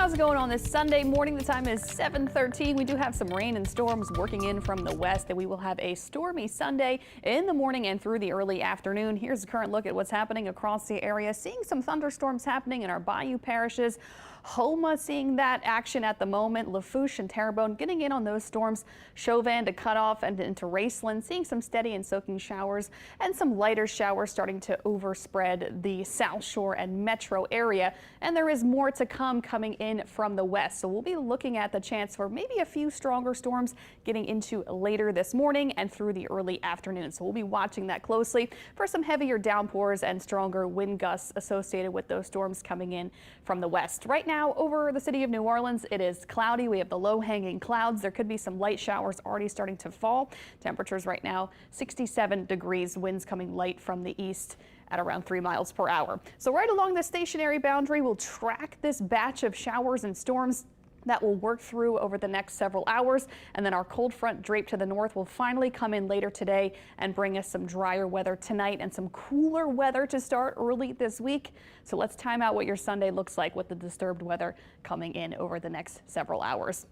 How's it going on this Sunday morning? The time is 7:13. We do have some rain and storms working in from the west, and we will have a stormy Sunday in the morning and through the early afternoon. Here's a current look at what's happening across the area. Seeing some thunderstorms happening in our bayou parishes. Houma seeing that action at the moment. Lafourche and Terrebonne getting in on those storms. Chauvin to Cutoff and into Raceland, seeing some steady and soaking showers and some lighter showers starting to overspread the South Shore and metro area. And there is more to come coming in from the west. So we'll be looking at the chance for maybe a few stronger storms getting into later this morning and through the early afternoon. So we'll be watching that closely for some heavier downpours and stronger wind gusts associated with those storms coming in from the west. Right now over the city of New Orleans, it is cloudy. We have the low hanging clouds. There could be some light showers already starting to fall. Temperatures right now 67 degrees, winds coming light from the east at around 3 miles per hour. So right along the stationary boundary, we'll track this batch of showers and storms that will work through over the next several hours. And then our cold front draped to the north will finally come in later today and bring us some drier weather tonight and some cooler weather to start early this week. So let's time out what your Sunday looks like with the disturbed weather coming in over the next several hours.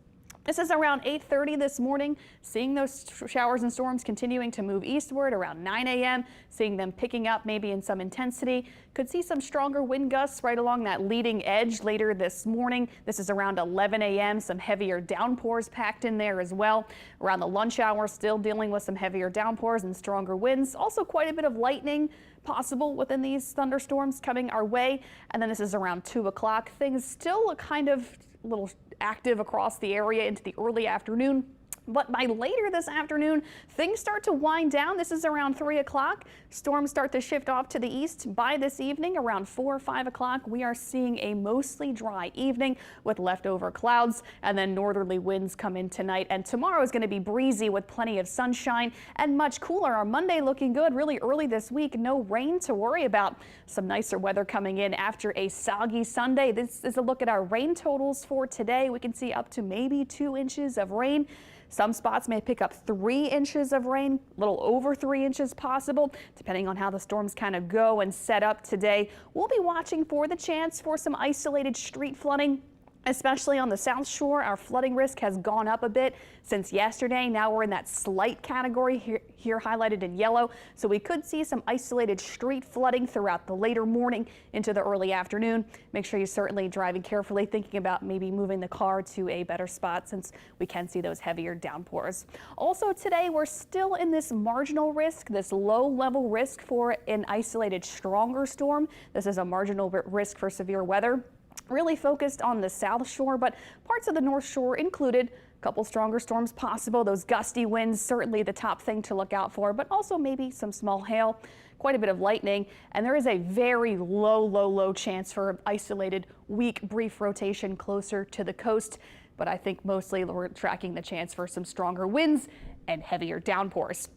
This is around 8:30 this morning, seeing those showers and storms continuing to move eastward around 9 a.m., seeing them picking up maybe in some intensity. Could see some stronger wind gusts right along that leading edge later this morning. This is around 11 a.m., some heavier downpours packed in there as well. Around the lunch hour, still dealing with some heavier downpours and stronger winds. Also quite a bit of lightning possible within these thunderstorms coming our way. And then this is around 2 o'clock. Things still kind of a little active across the area into the early afternoon. But by later this afternoon, things start to wind down. This is around 3 o'clock. Storms start to shift off to the east. By this evening, around 4 or 5 o'clock, we are seeing a mostly dry evening with leftover clouds, and then northerly winds come in tonight. And tomorrow is going to be breezy with plenty of sunshine and much cooler. Our Monday looking good really early this week. No rain to worry about. Some nicer weather coming in after a soggy Sunday. This is a look at our rain totals for today. We can see up to maybe 2 inches of rain. Some spots may pick up 3 inches of rain, a little over 3 inches possible, depending on how the storms kind of go and set up today. We'll be watching for the chance for some isolated street flooding, especially on the South Shore. Our flooding risk has gone up a bit since yesterday. Now we're in that slight category here highlighted in yellow. So we could see some isolated street flooding throughout the later morning into the early afternoon. Make sure you're certainly driving carefully, thinking about maybe moving the car to a better spot since we can see those heavier downpours. Also today, we're still in this marginal risk, this low level risk for an isolated stronger storm. This is a marginal risk for severe weather. Really focused on the South Shore, but parts of the North Shore included. A couple stronger storms possible. Those gusty winds, certainly the top thing to look out for, but also maybe some small hail, quite a bit of lightning, and there is a very low chance for isolated, weak, brief rotation closer to the coast. But I think mostly we're tracking the chance for some stronger winds and heavier downpours.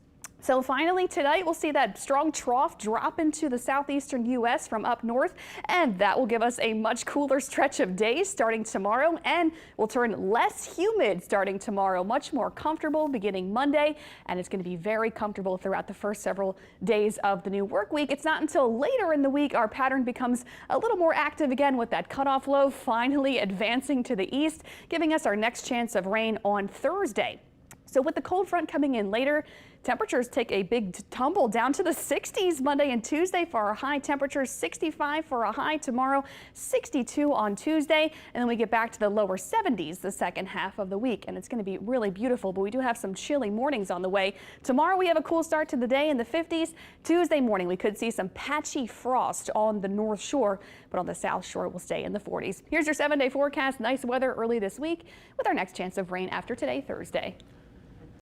So finally tonight we'll see that strong trough drop into the southeastern U.S. from up north, and that will give us a much cooler stretch of days starting tomorrow, and will turn less humid starting tomorrow, much more comfortable beginning Monday, and it's going to be very comfortable throughout the first several days of the new work week. It's not until later in the week our pattern becomes a little more active again, with that cutoff low finally advancing to the east, giving us our next chance of rain on Thursday. So with the cold front coming in later, temperatures take a big tumble down to the 60s Monday and Tuesday for our high temperatures, 65 for a high tomorrow, 62 on Tuesday, and then we get back to the lower 70s the second half of the week, and it's going to be really beautiful. But we do have some chilly mornings on the way. Tomorrow we have a cool start to the day in the 50s. Tuesday morning we could see some patchy frost on the North Shore, but on the South Shore we'll stay in the 40s. Here's your 7-day forecast. Nice weather early this week with our next chance of rain after today, Thursday.